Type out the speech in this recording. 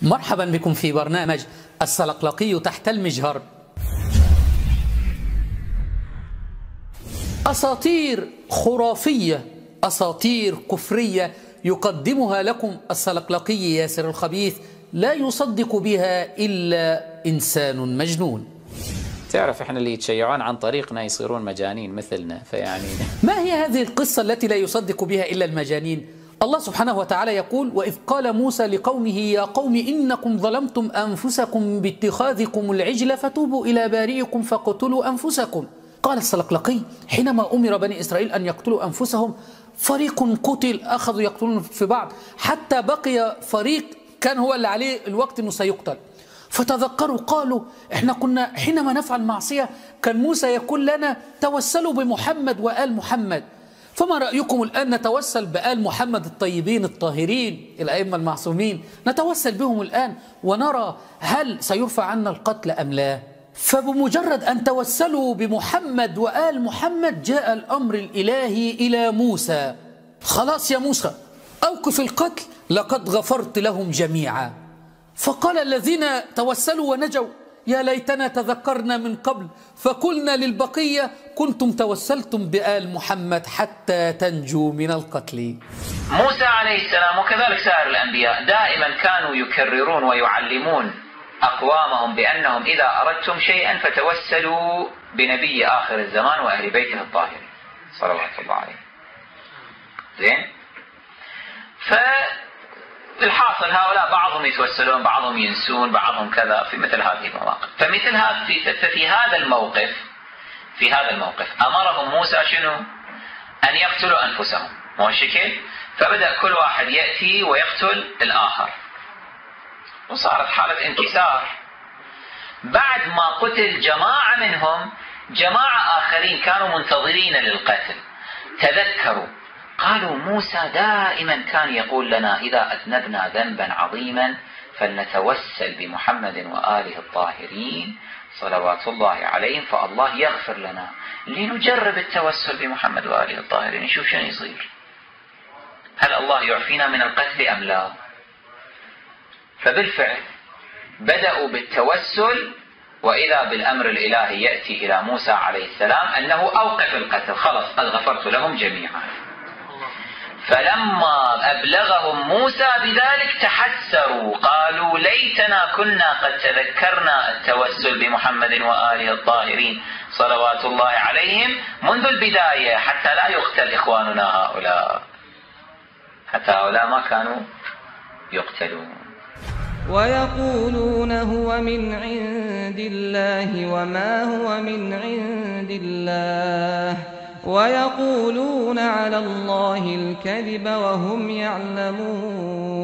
مرحبا بكم في برنامج السلقلقي تحت المجهر. أساطير خرافية، أساطير كفرية يقدمها لكم السلقلقي ياسر الخبيث، لا يصدق بها إلا إنسان مجنون. تعرف احنا اللي يتشيعون عن طريقنا يصيرون مجانين مثلنا، فيعني ما هي هذه القصة التي لا يصدق بها إلا المجانين؟ الله سبحانه وتعالى يقول: وإذ قال موسى لقومه يا قوم إنكم ظلمتم أنفسكم باتخاذكم العجل فتوبوا إلى بارئكم فاقتلوا أنفسكم. قال السلقلقي: حينما أمر بني إسرائيل أن يقتلوا أنفسهم فريق قتل، أخذوا يقتلون في بعض حتى بقي فريق كان هو اللي عليه الوقت أنه سيقتل. فتذكروا قالوا: احنا كنا حينما نفعل معصية كان موسى يقول لنا توسلوا بمحمد وآل محمد، فما رأيكم الآن نتوسل بآل محمد الطيبين الطاهرين الأئمة المعصومين، نتوسل بهم الآن ونرى هل سيرفع عنا القتل أم لا؟ فبمجرد أن توسلوا بمحمد وآل محمد جاء الأمر الإلهي إلى موسى: خلاص يا موسى أوقف القتل لقد غفرت لهم جميعا. فقال الذين توسلوا ونجوا: يا ليتنا تذكرنا من قبل فقلنا للبقية كنتم توسلتم بآل محمد حتى تنجوا من القتل. موسى عليه السلام وكذلك سائر الأنبياء دائما كانوا يكررون ويعلمون أقوامهم بأنهم إذا أردتم شيئا فتوسلوا بنبي آخر الزمان وأهل بيته الطاهرين صلوات الله عليه. زين؟ الحاصل هؤلاء بعضهم يتوسلون، بعضهم ينسون، بعضهم كذا في مثل هذه المواقف. فمثل هذا في هذا الموقف أمرهم موسى شنو؟ أن يقتلوا أنفسهم، مو الشكل؟ فبدأ كل واحد يأتي ويقتل الآخر، وصارت حالة انكسار. بعد ما قتل جماعة منهم، جماعة آخرين كانوا منتظرين للقتل تذكروا، قالوا: موسى دائما كان يقول لنا إذا أذنبنا ذنبا عظيما فلنتوسل بمحمد وآله الطاهرين صلوات الله عليهم فالله يغفر لنا، لنجرب التوسل بمحمد وآله الطاهرين نشوف شنو يصير، هل الله يعفينا من القتل أم لا؟ فبالفعل بدأوا بالتوسل، وإذا بالأمر الإلهي يأتي إلى موسى عليه السلام أنه أوقف القتل، خلص قد غفرت لهم جميعا. فلما أبلغهم موسى بذلك تحسروا، قالوا: ليتنا كنا قد تذكرنا التوسل بمحمد وآله الطاهرين صلوات الله عليهم منذ البداية حتى لا يقتل إخواننا هؤلاء، حتى هؤلاء ما كانوا يقتلون. ويقولون هو من عند الله وما هو من عند الله ويقولون على الله الكذب وهم يعلمون.